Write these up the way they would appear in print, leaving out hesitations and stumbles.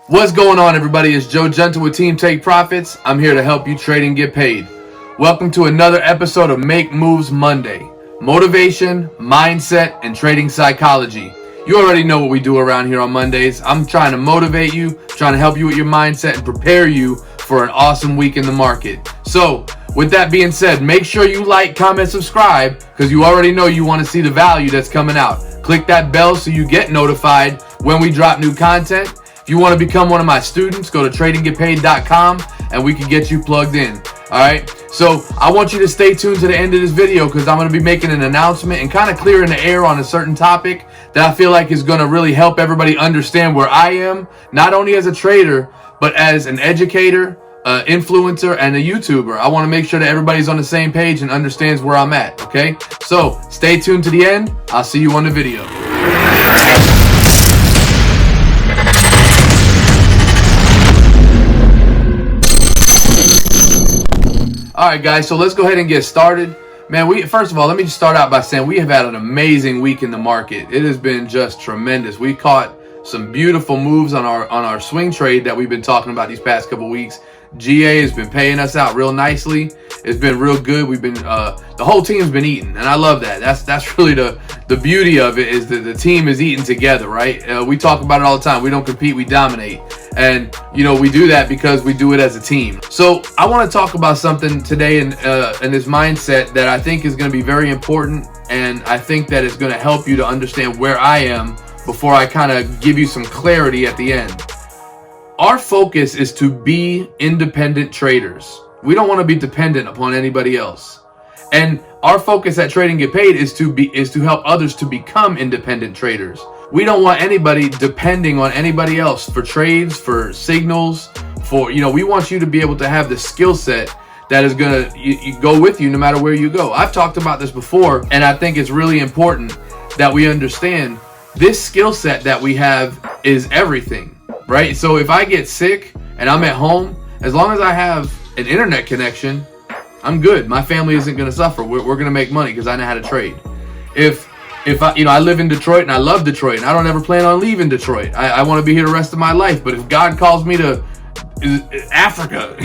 What's going on, everybody? It's Giunta with Team Take Profits. I'm here to help you trade and get paid. Welcome to another episode of Make Moves Monday. Motivation, mindset, and trading psychology. You already know what we do around here on Mondays. I'm trying to motivate you, trying to help you with your mindset, and prepare you for an awesome week in the market. So, with that being said, make sure you like, comment, subscribe, because you already know you want to see the value that's coming out. Click that bell so you get notified when we drop new content. If you want to become one of my students, go to tradinggetpaid.com and we can get you plugged in. All right. So I want you to stay tuned to the end of this video because I'm going to be making an announcement and kind of clearing the air on a certain topic that I feel like is going to really help everybody understand where I am, not only as a trader, but as an educator, influencer, and a YouTuber. I want to make sure that everybody's on the same page and understands where I'm at. Okay. So stay tuned to the end. I'll see you on the video. All right, guys, so let's go ahead and get started. Man, first of all, let me just start out by saying we have had an amazing week in the market. It has been just tremendous. We caught some beautiful moves on our swing trade that we've been talking about these past couple weeks. GA has been paying us out real nicely. It's been real good. We've been the whole team's been eating, and I love that. That's really the beauty of it, is that the team is eating together, right? We talk about it all the time. We don't compete, we dominate. And, you know, we do that because we do it as a team. So I want to talk about something today in this mindset that I think is going to be very important. And I think that it's going to help you to understand where I am before I kind of give you some clarity at the end. Our focus is to be independent traders. We don't want to be dependent upon anybody else. And our focus at Trade and Get Paid is to help others to become independent traders. We don't want anybody depending on anybody else for trades, for signals, we want you to be able to have the skill set that is going to go with you no matter where you go. I've talked about this before, and I think it's really important that we understand this skill set that we have is everything, right? So if I get sick and I'm at home, as long as I have an internet connection, I'm good. My family isn't going to suffer. We're going to make money because I know how to trade. If I live in Detroit and I love Detroit and I don't ever plan on leaving Detroit. I want to be here the rest of my life. But if God calls me to Africa,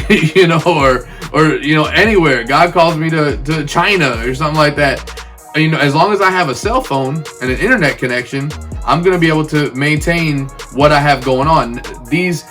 or anywhere, God calls me to China or something like that, as long as I have a cell phone and an internet connection, I'm going to be able to maintain what I have going on. These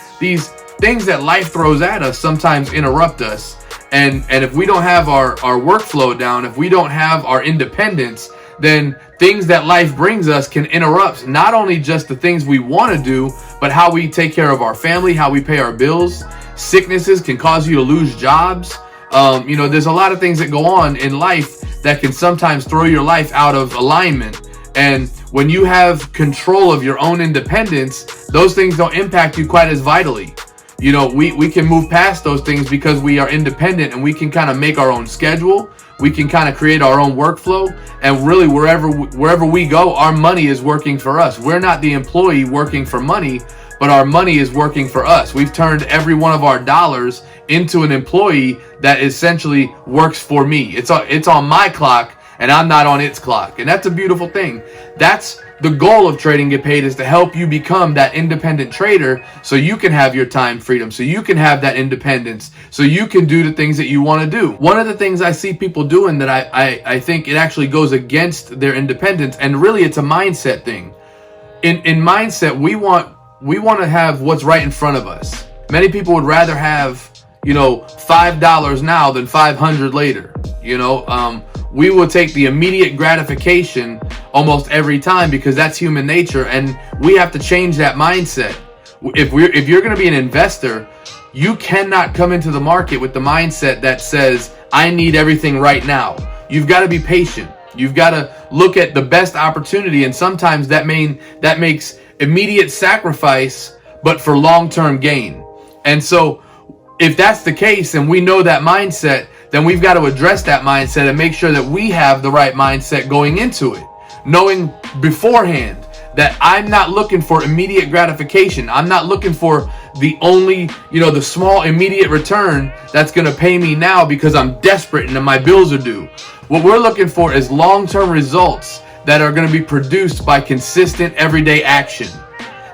things that life throws at us sometimes interrupt us. And if we don't have our workflow down, if we don't have our independence, then things that life brings us can interrupt not only just the things we want to do, but how we take care of our family, how we pay our bills. Sicknesses can cause you to lose jobs. There's a lot of things that go on in life that can sometimes throw your life out of alignment. And when you have control of your own independence, those things don't impact you quite as vitally. We can move past those things because we are independent and we can kind of make our own schedule. We can kind of create our own workflow, and really wherever we go, our money is working for us. We're not the employee working for money, but our money is working for us. We've turned every one of our dollars into an employee that essentially works for me. It's on my clock and I'm not on its clock. And that's a beautiful thing. That's the goal of Trade and Get Paid, is to help you become that independent trader so you can have your time freedom, so you can have that independence, so you can do the things that you want to do. One of the things I see people doing that I think it actually goes against their independence, and really it's a mindset thing. In mindset, we want to have what's right in front of us. Many people would rather have, $5 now than $500 later. We will take the immediate gratification almost every time because that's human nature, and we have to change that mindset. If you're going to be an investor, you cannot come into the market with the mindset that says, I need everything right now. You've got to be patient. You've got to look at the best opportunity, and sometimes that makes immediate sacrifice, but for long-term gain. And so if that's the case and we know that mindset, then we've got to address that mindset and make sure that we have the right mindset going into it, knowing beforehand that I'm not looking for immediate gratification. I'm not looking for the only, the small immediate return that's going to pay me now because I'm desperate and my bills are due. What we're looking for is long-term results that are going to be produced by consistent everyday action.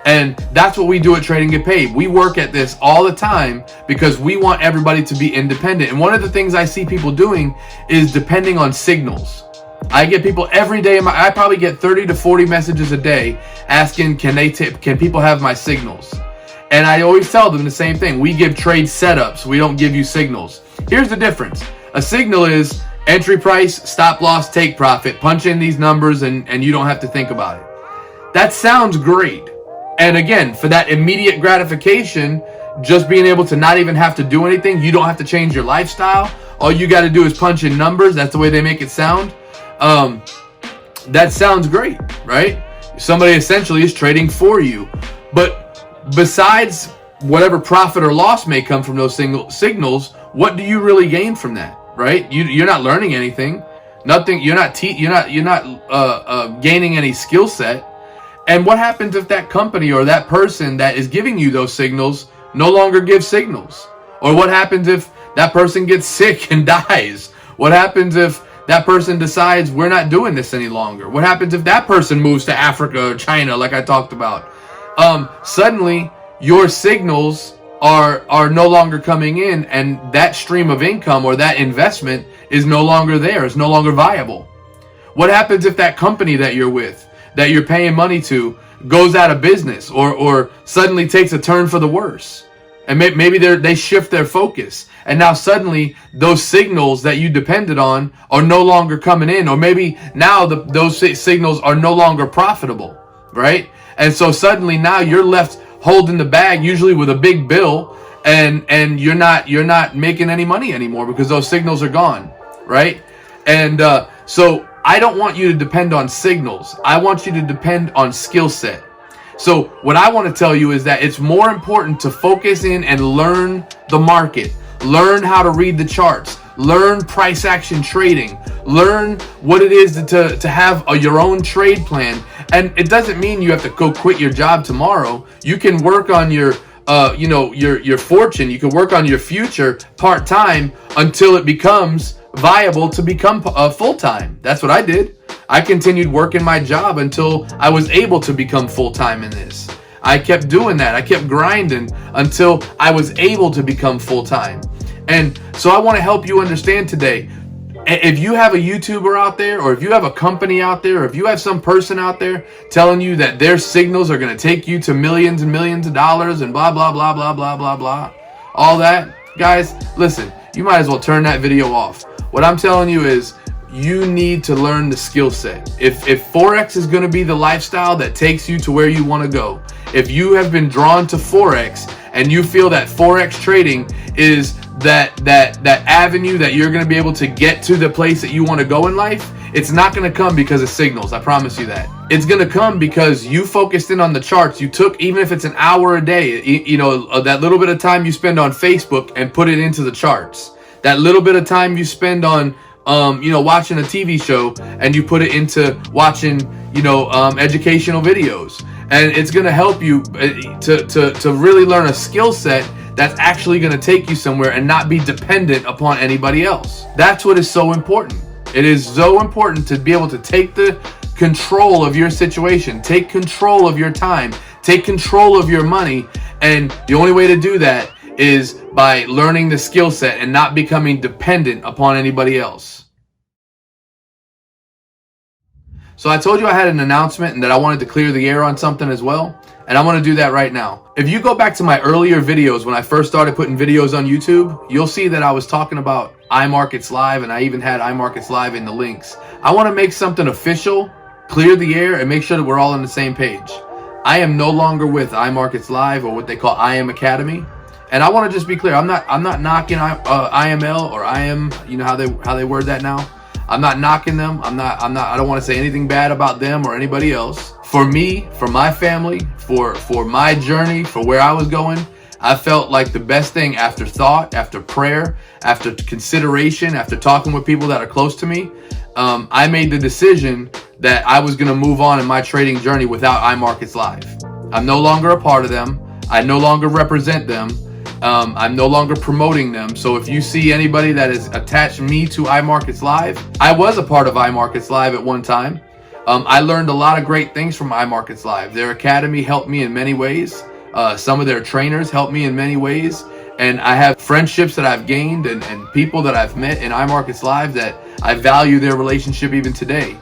And that's what we do at Trade and Get Paid. We work at this all the time because we want everybody to be independent. And one of the things I see people doing is depending on signals. I get people every day. I probably get 30 to 40 messages a day asking, can people have my signals? And I always tell them the same thing. We give trade setups. We don't give you signals. Here's the difference. A signal is entry price, stop loss, take profit. Punch in these numbers and you don't have to think about it. That sounds great. And again, for that immediate gratification, just being able to not even have to do anything, you don't have to change your lifestyle. All you got to do is punch in numbers. That's the way they make it sound. That sounds great, right? Somebody essentially is trading for you. But besides whatever profit or loss may come from those signals, what do you really gain from that, right? You're not learning anything. Nothing. You're not gaining any skill set. And what happens if that company or that person that is giving you those signals no longer gives signals? Or what happens if that person gets sick and dies? What happens if that person decides we're not doing this any longer? What happens if that person moves to Africa or China, like I talked about? Suddenly, your signals are no longer coming in, and that stream of income or that investment is no longer there. It's no longer viable. What happens if that company that you're with, that you're paying money to, goes out of business or suddenly takes a turn for the worse? And maybe they shift their focus, and now suddenly those signals that you depended on are no longer coming in, or maybe now those signals are no longer profitable, right? And so suddenly now you're left holding the bag, usually with a big bill, and you're not making any money anymore because those signals are gone, right? And so I don't want you to depend on signals. I want you to depend on skill set. So what I want to tell you is that it's more important to focus in and learn the market, learn how to read the charts, learn price action trading, learn what it is to have your own trade plan. And it doesn't mean you have to go quit your job tomorrow. You can work on your fortune. You can work on your future part-time until it becomes viable to become full-time. That's what I did. I continued working my job until I was able to become full-time in this. I kept doing that. I kept grinding until I was able to become full-time. And so I want to help you understand today, if you have a YouTuber out there, or if you have a company out there, or if you have some person out there telling you that their signals are going to take you to millions and millions of dollars and blah, blah, blah, blah, blah, blah, blah, all that, guys, listen, you might as well turn that video off. What I'm telling you is, you need to learn the skill set. If Forex is going to be the lifestyle that takes you to where you want to go, if you have been drawn to Forex and you feel that Forex trading is that avenue that you're going to be able to get to the place that you want to go in life, it's not going to come because of signals. I promise you that. It's going to come because you focused in on the charts. You took, even if it's an hour a day, that little bit of time you spend on Facebook and put it into the charts. That little bit of time you spend on watching a TV show and you put it into watching, educational videos. And it's going to help you to really learn a skill set that's actually going to take you somewhere and not be dependent upon anybody else. That's what is so important. It is so important to be able to take the control of your situation, take control of your time, take control of your money. And the only way to do that is by learning the skill set and not becoming dependent upon anybody else. So I told you I had an announcement and that I wanted to clear the air on something as well. And I want to do that right now. If you go back to my earlier videos, when I first started putting videos on YouTube, you'll see that I was talking about iMarketsLive, and I even had iMarketsLive in the links. I want to make something official, clear the air, and make sure that we're all on the same page. I am no longer with iMarketsLive, or what they call IM Academy. And I want to just be clear. I'm not knocking IML or IM. You know how they word that now. I'm not knocking them. I don't want to say anything bad about them or anybody else. For me, for my family, for my journey, for where I was going, I felt like the best thing, after thought, after prayer, after consideration, after talking with people that are close to me, I made the decision that I was going to move on in my trading journey without iMarketsLive. I'm no longer a part of them. I no longer represent them. I'm no longer promoting them. So if you see anybody that has attached me to iMarketsLive, I was a part of iMarketsLive at one time. I learned a lot of great things from iMarketsLive. Their academy helped me in many ways. Some of their trainers helped me in many ways. And I have friendships that I've gained and people that I've met in iMarketsLive that I value their relationship even today.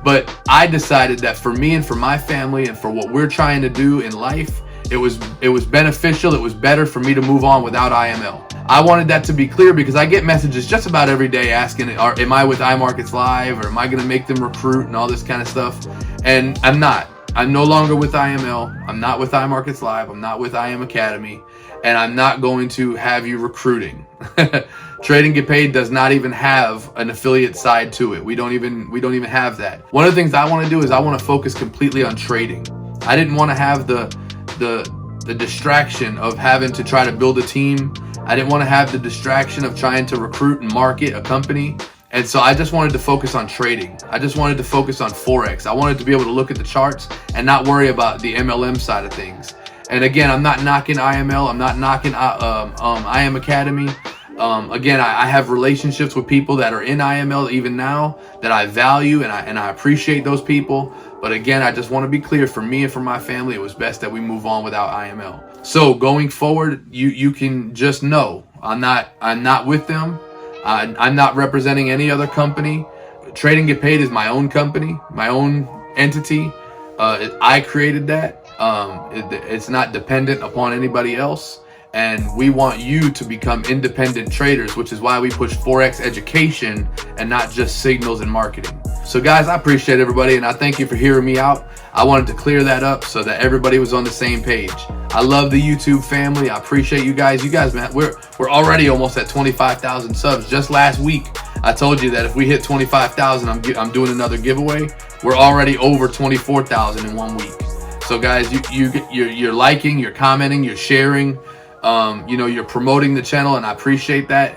But I decided that for me and for my family and for what we're trying to do in life, it was beneficial. It was better for me to move on without IML. I wanted that to be clear because I get messages just about every day asking, am I with iMarketsLive, or am I going to make them recruit and all this kind of stuff? And I'm not. I'm no longer with IML. I'm not with iMarketsLive. I'm not with IM Academy. And I'm not going to have you recruiting. Trade and Get Paid does not even have an affiliate side to it. We don't even have that. One of the things I want to do is I want to focus completely on trading. I didn't want to have the distraction of having to try to build a team. I didn't want to have the distraction of trying to recruit and market a company. And so I just wanted to focus on trading. I just wanted to focus on Forex. I wanted to be able to look at the charts and not worry about the MLM side of things. And again, I'm not knocking IML. I'm not knocking IM Academy. Again, I have relationships with people that are in IML even now that I value, and I appreciate those people. But again, I just want to be clear, for me and for my family, it was best that we move on without IML. So going forward, you can just know I'm not with them. I'm not representing any other company. Trade and Get Paid is my own company, my own entity. I created that. It's not dependent upon anybody else. And we want you to become independent traders, which is why we push Forex education and not just signals and marketing. So guys, I appreciate everybody, and I thank you for hearing me out. I wanted to clear that up so that everybody was on the same page. I love the YouTube family. I appreciate you guys. You guys, man, we're already almost at 25,000 subs. Just last week, I told you that if we hit 25,000, I'm doing another giveaway. We're already over 24,000 in 1 week. So guys, you're liking, you're commenting, you're sharing. You're promoting the channel, and I appreciate that.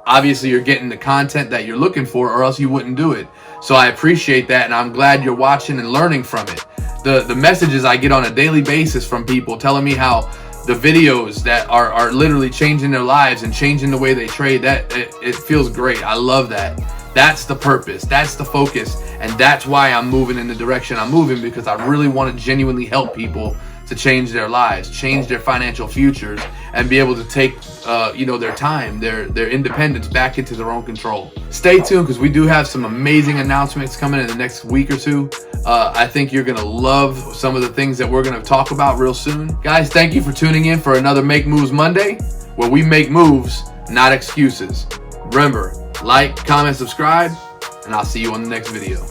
Obviously you're getting the content that you're looking for, or else you wouldn't do it. So I appreciate that, and I'm glad you're watching and learning from it. The messages I get on a daily basis from people telling me how the videos that are literally changing their lives and changing the way they trade, that it feels great. I love that. That's the purpose, that's the focus, and that's why I'm moving in the direction I'm moving, because I really want to genuinely help people to change their lives, change their financial futures, and be able to take their time, their independence back into their own control. Stay tuned, because we do have some amazing announcements coming in the next week or two. I think you're gonna love some of the things that we're gonna talk about real soon. Guys, thank you for tuning in for another Make Moves Monday, where we make moves, not excuses. Remember, like, comment, subscribe, and I'll see you on the next video.